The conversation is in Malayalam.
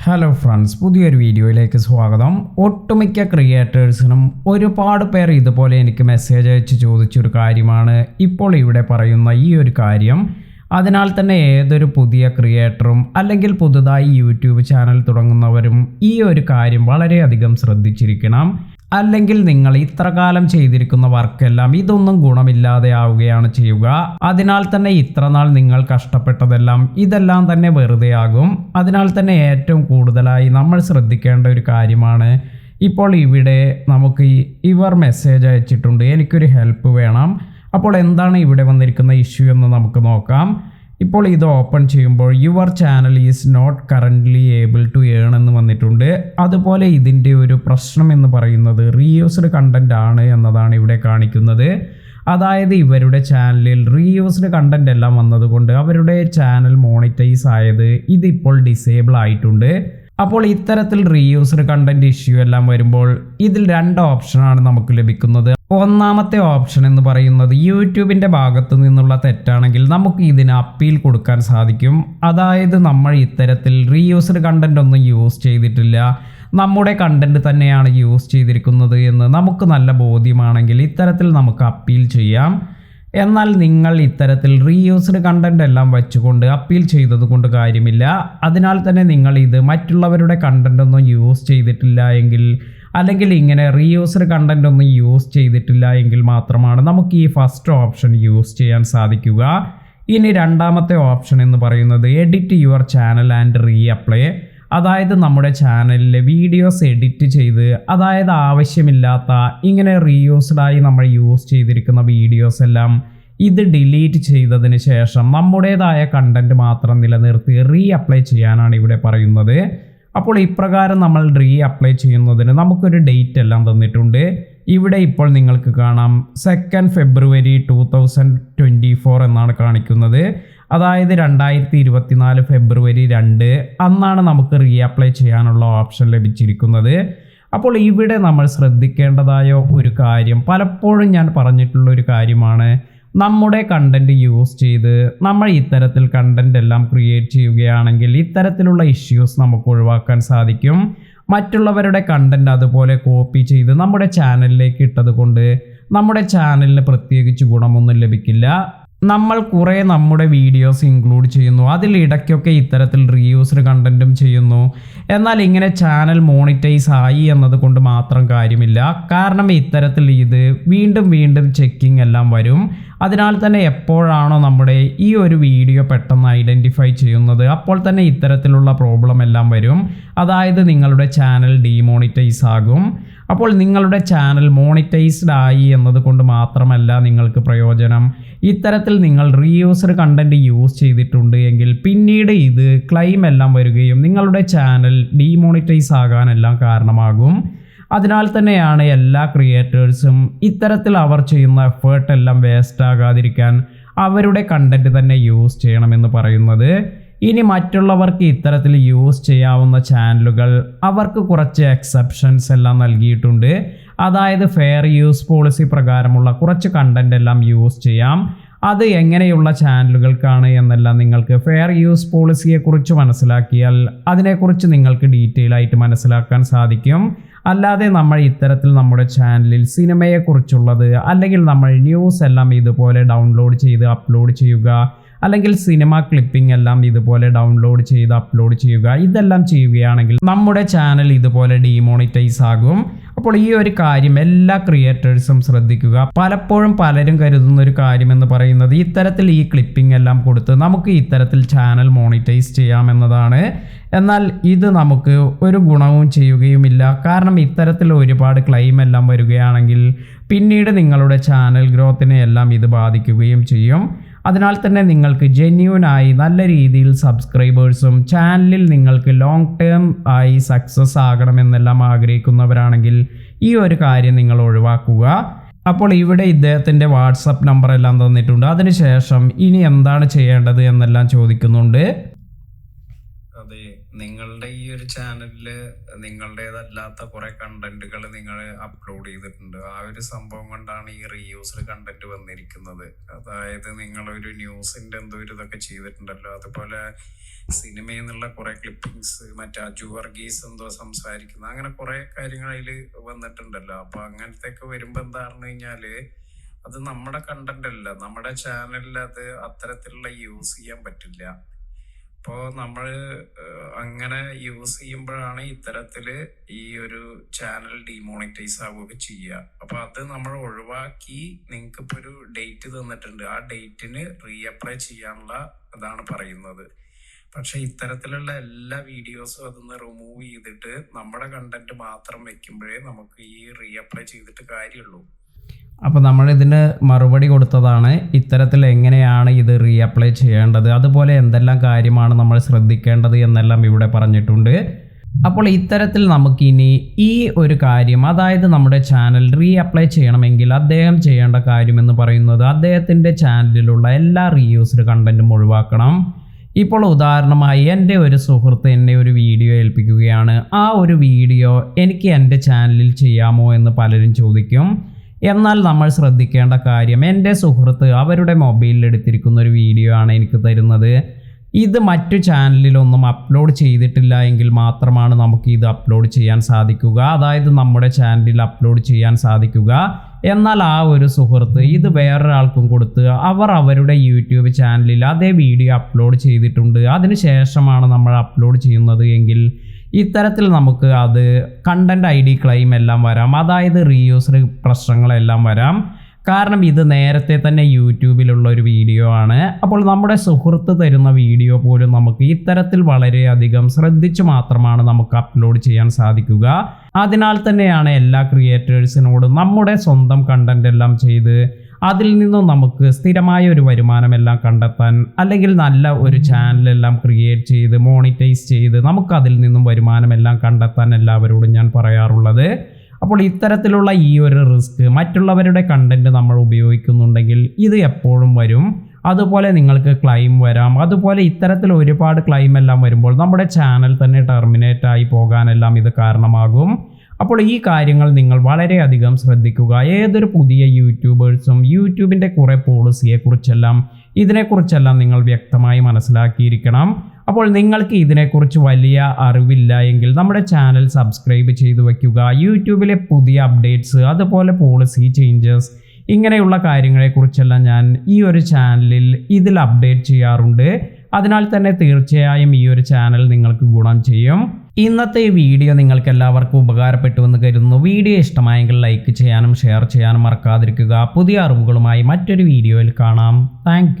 ഹലോ ഫ്രണ്ട്സ്, പുതിയൊരു വീഡിയോയിലേക്ക് സ്വാഗതം. ഒട്ടുമിക്ക ക്രിയേറ്റേഴ്സിനും ഒരുപാട് പേർ ഇതുപോലെ എനിക്ക് മെസ്സേജ് അയച്ച് ചോദിച്ചൊരു കാര്യമാണ് ഇപ്പോൾ ഇവിടെ പറയുന്ന ഈ ഒരു കാര്യം. അതിനാൽ തന്നെ ഏതൊരു പുതിയ ക്രിയേറ്ററും അല്ലെങ്കിൽ പുതുതായി യൂട്യൂബ് ചാനൽ തുടങ്ങുന്നവരും ഈ ഒരു കാര്യം വളരെയധികം ശ്രദ്ധിച്ചിരിക്കണം. അല്ലെങ്കിൽ നിങ്ങൾ ഇത്ര കാലം ചെയ്തിരിക്കുന്ന വർക്കെല്ലാം ഇതൊന്നും ഗുണമില്ലാതെ ആവുകയാണ് ചെയ്യുക. അതിനാൽ തന്നെ ഇത്ര നാൾ നിങ്ങൾ കഷ്ടപ്പെട്ടതെല്ലാം ഇതെല്ലാം തന്നെ വെറുതെ ആകും. അതിനാൽ തന്നെ ഏറ്റവും കൂടുതലായി നമ്മൾ ശ്രദ്ധിക്കേണ്ട ഒരു കാര്യമാണ്. ഇപ്പോൾ ഇവിടെ നമുക്ക് ഇവർ മെസ്സേജ് അയച്ചിട്ടുണ്ട്, എനിക്കൊരു ഹെൽപ്പ് വേണം. അപ്പോൾ എന്താണ് ഇവിടെ വന്നിരിക്കുന്ന ഇഷ്യൂ എന്ന് നമുക്ക് നോക്കാം. ഇപ്പോൾ ഇത് ഓപ്പൺ ചെയ്യുമ്പോൾ your channel is not currently able to earn എന്ന് വന്നിട്ടുണ്ട്. അതുപോലെ ഇതിൻ്റെ ഒരു പ്രശ്നം എന്ന് പറയുന്നത് റീയൂസ്ഡ് കണ്ടന്റ് ആണ് എന്നതാണ് ഇവിടെ കാണിക്കുന്നത്. അതായത് ഇവരുടെ ചാനലിൽ റീയൂസ്ഡ് കണ്ടന്റ് എല്ലാം വന്നതുകൊണ്ട് അവരുടെ ചാനൽ മോണിറ്റൈസ് ആയത് ഇതിപ്പോൾ ഡിസേബിൾ ആയിട്ടുണ്ട്. അപ്പോൾ ഇത്തരത്തിൽ റീയൂസ്ഡ് കണ്ടന്റ് ഇഷ്യൂ എല്ലാം വരുമ്പോൾ ഇതിൽ രണ്ട് ഓപ്ഷനാണ് നമുക്ക് ലഭിക്കുന്നത്. ഒന്നാമത്തെ ഓപ്ഷൻ എന്ന് പറയുന്നത് യൂട്യൂബിൻ്റെ ഭാഗത്തു നിന്നുള്ള തെറ്റാണെങ്കിൽ നമുക്ക് ഇതിന് അപ്പീൽ കൊടുക്കാൻ സാധിക്കും. അതായത് നമ്മൾ ഇത്തരത്തിൽ റീയൂസ്ഡ് കണ്ടന്റ് ഒന്നും യൂസ് ചെയ്തിട്ടില്ല, നമ്മുടെ കണ്ടന്റ് തന്നെയാണ് യൂസ് ചെയ്തിരിക്കുന്നത് എന്ന് നമുക്ക് നല്ല ബോധ്യമാണെങ്കിൽ ഇത്തരത്തിൽ നമുക്ക് അപ്പീൽ ചെയ്യാം. എന്നാൽ നിങ്ങൾ ഇത്തരത്തിൽ റീയൂസ്ഡ് കണ്ടന്റ് എല്ലാം വെച്ചുകൊണ്ട് അപ്പീൽ ചെയ്തത് കൊണ്ട് കാര്യമില്ല. അതിനാൽ തന്നെ നിങ്ങൾ ഇത് മറ്റുള്ളവരുടെ കണ്ടന്റ് ഒന്നും യൂസ് ചെയ്തിട്ടില്ല എങ്കിൽ, അല്ലെങ്കിൽ ഇങ്ങനെ റീയൂസ്ഡ് കണ്ടന്റ് ഒന്നും യൂസ് ചെയ്തിട്ടില്ല എങ്കിൽ മാത്രമാണ് നമുക്ക് ഈ ഫസ്റ്റ് ഓപ്ഷൻ യൂസ് ചെയ്യാൻ സാധിക്കുക. ഇനി രണ്ടാമത്തെ ഓപ്ഷൻ എന്ന് പറയുന്നത് edit your channel and re apply. അതായത് നമ്മുടെ ചാനലിലെ വീഡിയോസ് എഡിറ്റ് ചെയ്ത്, അതായത് ആവശ്യമില്ലാത്ത ഇങ്ങനെ റീയൂസ്ഡായി നമ്മൾ യൂസ് ചെയ്തിരിക്കുന്ന വീഡിയോസ് എല്ലാം ഇത് ഡിലീറ്റ് ചെയ്തതിന് ശേഷം നമ്മുടേതായ കണ്ടന്റ് മാത്രം നിലനിർത്തി റീ അപ്ലൈ ചെയ്യാനാണ് ഇവിടെ പറയുന്നത്. അപ്പോൾ ഇപ്രകാരം നമ്മൾ റീ അപ്ലൈ ചെയ്യുന്നതിന് നമുക്കൊരു ഡേറ്റ് എല്ലാം തന്നിട്ടുണ്ട്. ഇവിടെ ഇപ്പോൾ നിങ്ങൾക്ക് കാണാം 2 ഫെബ്രുവരി 2024 എന്നാണ് കാണിക്കുന്നത്. അതായത് 2024 ഫെബ്രുവരി 2 അന്നാണ് നമുക്ക് റീ അപ്ലൈ ചെയ്യാനുള്ള ഓപ്ഷൻ ലഭിച്ചിരിക്കുന്നത്. അപ്പോൾ ഇവിടെ നമ്മൾ ശ്രദ്ധിക്കേണ്ടതായ ഒരു കാര്യം, പലപ്പോഴും ഞാൻ പറഞ്ഞിട്ടുള്ള ഒരു കാര്യമാണ്, നമ്മുടെ കണ്ടന്റ് യൂസ് ചെയ്ത് നമ്മൾ ഇത്തരത്തിൽ കണ്ടന്റ് എല്ലാം ക്രിയേറ്റ് ചെയ്യുകയാണെങ്കിൽ ഇത്തരത്തിലുള്ള ഇഷ്യൂസ് നമുക്ക് ഒഴിവാക്കാൻ സാധിക്കും. മറ്റുള്ളവരുടെ കണ്ടന്റ് അതുപോലെ കോപ്പി ചെയ്ത് നമ്മുടെ ചാനലിലേക്ക് ഇട്ടത് കൊണ്ട് നമ്മുടെ ചാനലിന് പ്രത്യേകിച്ച് ഗുണമൊന്നും ലഭിക്കില്ല. നമ്മൾ കുറേ നമ്മുടെ വീഡിയോസ് ഇൻക്ലൂഡ് ചെയ്യുന്നു, അതിൽ ഇടയ്ക്കൊക്കെ ഇത്തരത്തിൽ റീയൂസ്ഡ് കണ്ടന്റും ചെയ്യുന്നു. എന്നാൽ ഇങ്ങനെ ചാനൽ മോണിറ്റൈസ് ആയി എന്നതുകൊണ്ട് മാത്രം കാര്യമില്ല. കാരണം ഇത്തരത്തിൽ ഇത് വീണ്ടും വീണ്ടും ചെക്കിംഗ് എല്ലാം വരും. അതിനാൽ തന്നെ എപ്പോഴാണോ നമ്മുടെ ഈ ഒരു വീഡിയോ പെട്ടെന്ന് ഐഡൻറ്റിഫൈ ചെയ്യുന്നത് അപ്പോൾ തന്നെ ഇത്തരത്തിലുള്ള പ്രോബ്ലം എല്ലാം വരും. അതായത് നിങ്ങളുടെ ചാനൽ ഡീമോണിറ്റൈസ് ആകും. അപ്പോൾ നിങ്ങളുടെ ചാനൽ മോണിറ്റൈസ്ഡ് ആയി എന്നതുകൊണ്ട് മാത്രമല്ല നിങ്ങൾക്ക് പ്രയോജനം, ഇത്തരത്തിൽ നിങ്ങൾ റീയൂസ്ഡ് കണ്ടന്റ് യൂസ് ചെയ്തിട്ടുണ്ട് എങ്കിൽ പിന്നീട് ഇത് ക്ലെയിം എല്ലാം വരികയും നിങ്ങളുടെ ചാനൽ ഡീമോണിറ്റൈസ് ആകാനെല്ലാം കാരണമാകും. അതിനാൽ തന്നെയാണ് എല്ലാ ക്രിയേറ്റേഴ്സും ഇത്തരത്തിൽ അവർ ചെയ്യുന്ന എഫേർട്ട് എല്ലാം വേസ്റ്റ് ആകാതിരിക്കാൻ അവരുടെ കണ്ടന്റ് തന്നെ യൂസ് ചെയ്യണമെന്ന് പറയുന്നത്. ഇനി മറ്റുള്ളവർക്ക് ഇത്തരത്തിൽ യൂസ് ചെയ്യാവുന്ന ചാനലുകൾ അവർക്ക് കുറച്ച് എക്സെപ്ഷൻസ് എല്ലാം നൽകിയിട്ടുണ്ട്. അതായത് ഫെയർ യൂസ് പോളിസി പ്രകാരമുള്ള കുറച്ച് കണ്ടന്റ് എല്ലാം യൂസ് ചെയ്യാം. അത് എങ്ങനെയുള്ള ചാനലുകൾക്കാണ് എന്നെല്ലാം നിങ്ങൾക്ക് ഫെയർ യൂസ് പോളിസിയെക്കുറിച്ച് മനസ്സിലാക്കിയാൽ അതിനെക്കുറിച്ച് നിങ്ങൾക്ക് ഡീറ്റെയിൽ ആയിട്ട് മനസ്സിലാക്കാൻ സാധിക്കും. അല്ലാതെ നമ്മൾ ഇത്തരത്തിൽ നമ്മുടെ ചാനലിൽ സിനിമയെക്കുറിച്ചുള്ളത് അല്ലെങ്കിൽ നമ്മൾ ന്യൂസ് എല്ലാം ഇതുപോലെ ഡൗൺലോഡ് ചെയ്ത് അപ്ലോഡ് ചെയ്യുക, അല്ലെങ്കിൽ സിനിമ ക്ലിപ്പിംഗ് എല്ലാം ഇതുപോലെ ഡൗൺലോഡ് ചെയ്ത് അപ്ലോഡ് ചെയ്യുക, ഇതെല്ലാം ചെയ്യുകയാണെങ്കിൽ നമ്മുടെ ചാനൽ ഇതുപോലെ ഡീമോണിറ്റൈസ് ആകും. അപ്പോൾ ഈ ഒരു കാര്യം എല്ലാ ക്രിയേറ്റേഴ്സും ശ്രദ്ധിക്കുക. പലപ്പോഴും പലരും കരുതുന്ന ഒരു കാര്യം എന്ന് പറയുന്നത് ഇത്തരത്തിൽ ഈ ക്ലിപ്പിംഗ് എല്ലാം കൊടുത്ത് നമുക്ക് ഇത്തരത്തിൽ ചാനൽ മോണിറ്റൈസ് ചെയ്യാമെന്നതാണ്. എന്നാൽ ഇത് നമുക്ക് ഒരു ഗുണവും ചെയ്യുകയുമില്ല. കാരണം ഇത്തരത്തിൽ ഒരുപാട് ക്ലെയിം എല്ലാം വരികയാണെങ്കിൽ പിന്നീട് നിങ്ങളുടെ ചാനൽ ഗ്രോത്തിനെ എല്ലാം ഇത് ബാധിക്കുകയും ചെയ്യും. അതിനാൽ തന്നെ നിങ്ങൾക്ക് ജെന്യൂനായി നല്ല രീതിയിൽ സബ്സ്ക്രൈബേഴ്സും ചാനലിൽ നിങ്ങൾക്ക് ലോങ് ടേം ആയി സക്സസ് ആകണമെന്നെല്ലാം ആഗ്രഹിക്കുന്നവരാണെങ്കിൽ ഈ ഒരു കാര്യം നിങ്ങൾ ഒഴിവാക്കുക. അപ്പോൾ ഇവിടെ ഇദ്ദേഹത്തിൻ്റെ വാട്സപ്പ് നമ്പർ എല്ലാം തന്നിട്ടുണ്ട്. അതിനുശേഷം ഇനി എന്താണ് ചെയ്യേണ്ടത് എന്നെല്ലാം ചോദിക്കുന്നുണ്ട്. അതെ, നിങ്ങളുടെ ഈ ഒരു ചാനലില് നിങ്ങളുടേതല്ലാത്ത കുറെ കണ്ടന്റുകൾ നിങ്ങൾ അപ്ലോഡ് ചെയ്തിട്ടുണ്ട്. ആ ഒരു സംഭവം കൊണ്ടാണ് ഈ റീയൂസ്ഡ് കണ്ടന്റ് വന്നിരിക്കുന്നത്. അതായത് നിങ്ങളൊരു ന്യൂസിന്റെ എന്തോ ഒരു ഇതൊക്കെ ചെയ്തിട്ടുണ്ടല്ലോ, അതുപോലെ സിനിമയിൽ നിന്നുള്ള കുറെ ക്ലിപ്പിങ്സ്, മറ്റേ അജു വർഗീസ് എന്തോ സംസാരിക്കുന്ന, അങ്ങനെ കുറെ കാര്യങ്ങൾ അതിൽ വന്നിട്ടുണ്ടല്ലോ. അപ്പൊ അങ്ങനത്തെ ഒക്കെ വരുമ്പോ എന്താ പറഞ്ഞു കഴിഞ്ഞാല് അത് നമ്മുടെ കണ്ടന്റ് അല്ല, നമ്മുടെ ചാനലിൽ അത് അത്തരത്തിലുള്ള യൂസ് ചെയ്യാൻ പറ്റില്ല. അപ്പോ നമ്മള് അങ്ങനെ യൂസ് ചെയ്യുമ്പോഴാണ് ഇത്തരത്തില് ഈ ഒരു ചാനൽ ഡിമോണിറ്റൈസ് ആവുകയൊക്കെ ചെയ്യുക. അപ്പൊ അത് നമ്മൾ ഒഴിവാക്കി നിങ്ങൾക്ക് ഇപ്പൊ ഒരു ഡേറ്റ് തന്നിട്ടുണ്ട്, ആ ഡേറ്റിന് റീഅപ്ലൈ ചെയ്യാനുള്ള അതാണ് പറയുന്നത്. പക്ഷെ ഇത്തരത്തിലുള്ള എല്ലാ വീഡിയോസും അതൊന്ന് റിമൂവ് ചെയ്തിട്ട് നമ്മുടെ കണ്ടന്റ് മാത്രം വെക്കുമ്പോഴേ നമുക്ക് ഈ റീഅപ്ലൈ ചെയ്തിട്ട് കാര്യമുള്ളൂ. അപ്പോൾ നമ്മളിതിന് മറുപടി കൊടുത്തതാണ് ഇത്തരത്തിൽ എങ്ങനെയാണ് ഇത് റീഅപ്ലൈ ചെയ്യേണ്ടത്, അതുപോലെ എന്തെല്ലാം കാര്യമാണ് നമ്മൾ ശ്രദ്ധിക്കേണ്ടത് എന്നെല്ലാം ഇവിടെ പറഞ്ഞിട്ടുണ്ട്. അപ്പോൾ ഇത്തരത്തിൽ നമുക്കിനി ഈ ഒരു കാര്യം, അതായത് നമ്മുടെ ചാനൽ റീഅപ്ലൈ ചെയ്യണമെങ്കിൽ അദ്ദേഹം ചെയ്യേണ്ട കാര്യമെന്ന് പറയുന്നത് അദ്ദേഹത്തിൻ്റെ ചാനലിലുള്ള എല്ലാ റീയൂസ്ഡ് കണ്ടൻറ്റും ഒഴിവാക്കണം. ഇപ്പോൾ ഉദാഹരണമായി എൻ്റെ ഒരു സുഹൃത്ത് എന്നെ ഒരു വീഡിയോ ഏൽപ്പിക്കുകയാണ്. ആ ഒരു വീഡിയോ എനിക്ക് എൻ്റെ ചാനലിൽ ചെയ്യാമോ എന്ന് പലരും ചോദിക്കും. എന്നാൽ നമ്മൾ ശ്രദ്ധിക്കേണ്ട കാര്യം, എൻ്റെ സുഹൃത്ത് അവരുടെ മൊബൈലിൽ എടുത്തിരിക്കുന്ന ഒരു വീഡിയോ ആണ് എനിക്ക് തരുന്നത്. ഇത് മറ്റു ചാനലിലൊന്നും അപ്ലോഡ് ചെയ്തിട്ടില്ല എങ്കിൽ മാത്രമാണ് നമുക്ക് ഇത് അപ്ലോഡ് ചെയ്യാൻ സാധിക്കുക, അതായത് നമ്മുടെ ചാനലിൽ അപ്ലോഡ് ചെയ്യാൻ സാധിക്കുക. എന്നാൽ ആ ഒരു സുഹൃത്ത് ഇത് വേറൊരാൾക്കും കൊടുത്ത് അവർ അവരുടെ യൂട്യൂബ് ചാനലിൽ അതേ വീഡിയോ അപ്ലോഡ് ചെയ്തിട്ടുണ്ട്, അതിനുശേഷമാണ് നമ്മൾ അപ്ലോഡ് ചെയ്യുന്നത് എങ്കിൽ ഇത്തരത്തിൽ നമുക്ക് അത് കണ്ടന്റ് ID ക്ലെയിം എല്ലാം വരാം, അതായത് റീയൂസ്ഡ് പ്രശ്നങ്ങളെല്ലാം വരാം. കാരണം ഇത് നേരത്തെ തന്നെ യൂട്യൂബിലുള്ള ഒരു വീഡിയോ ആണ്. അപ്പോൾ നമ്മുടെ സുഹൃത്ത് തരുന്ന വീഡിയോ പോലും നമുക്ക് ഇത്തരത്തിൽ വളരെയധികം ശ്രദ്ധിച്ചു മാത്രമാണ് നമുക്ക് അപ്ലോഡ് ചെയ്യാൻ സാധിക്കുക. അതിനാൽ തന്നെയാണ് എല്ലാ ക്രിയേറ്റേഴ്സിനോടും നമ്മുടെ സ്വന്തം കണ്ടന്റ് എല്ലാം ചെയ്ത് അതിൽ നിന്നും നമുക്ക് സ്ഥിരമായ ഒരു വരുമാനമെല്ലാം കണ്ടെത്താൻ, അല്ലെങ്കിൽ നല്ല ഒരു ചാനലെല്ലാം ക്രിയേറ്റ് ചെയ്ത് മോണിറ്റൈസ് ചെയ്ത് നമുക്ക് അതിൽ നിന്നും വരുമാനമെല്ലാം കണ്ടെത്താൻ എല്ലാവരോടും ഞാൻ പറയാറുള്ളത്. അപ്പോൾ ഇത്തരത്തിലുള്ള ഈ ഒരു റിസ്ക് മറ്റുള്ളവരുടെ കണ്ടന്റ് നമ്മൾ ഉപയോഗിക്കുന്നുണ്ടെങ്കിൽ ഇത് എപ്പോഴും വരും. അതുപോലെ നിങ്ങൾക്ക് ക്ലെയിം വരാം. അതുപോലെ ഇത്തരത്തിൽ ഒരുപാട് ക്ലെയിം എല്ലാം വരുമ്പോൾ നമ്മുടെ ചാനൽ തന്നെ ടെർമിനേറ്റ് ആയി പോകാനെല്ലാം ഇത് കാരണമാകും. അപ്പോൾ ഈ കാര്യങ്ങൾ നിങ്ങൾ വളരെയധികം ശ്രദ്ധിക്കുക. ഏതൊരു പുതിയ യൂട്യൂബേഴ്സും യൂട്യൂബിൻ്റെ കുറേ പോളിസിയെക്കുറിച്ചെല്ലാം ഇതിനെക്കുറിച്ചെല്ലാം നിങ്ങൾ വ്യക്തമായി മനസ്സിലാക്കിയിരിക്കണം. അപ്പോൾ നിങ്ങൾക്ക് ഇതിനെക്കുറിച്ച് വലിയ അറിവില്ല എങ്കിൽ നമ്മുടെ ചാനൽ സബ്സ്ക്രൈബ് ചെയ്തു വയ്ക്കുക. യൂട്യൂബിലെ പുതിയ അപ്ഡേറ്റ്സ്, അതുപോലെ പോളിസി ചേഞ്ചസ്, ഇങ്ങനെയുള്ള കാര്യങ്ങളെക്കുറിച്ചെല്ലാം ഞാൻ ഈ ഒരു ചാനലിൽ ഇതിൽ അപ്ഡേറ്റ് ചെയ്യാറുണ്ട്. അതിനാൽ തന്നെ തീർച്ചയായും ഈ ഒരു ചാനൽ നിങ്ങൾക്ക് ഗുണം ചെയ്യും. ഇന്നത്തെ ഈ വീഡിയോ നിങ്ങൾക്ക് എല്ലാവർക്കും ഉപകാരപ്പെട്ടുവെന്ന് കരുതുന്നു. വീഡിയോ ഇഷ്ടമായെങ്കിൽ ലൈക്ക് ചെയ്യാനും ഷെയർ ചെയ്യാനും മറക്കാതിരിക്കുക. പുതിയ അറിവുകളുമായി മറ്റൊരു വീഡിയോയിൽ കാണാം. താങ്ക്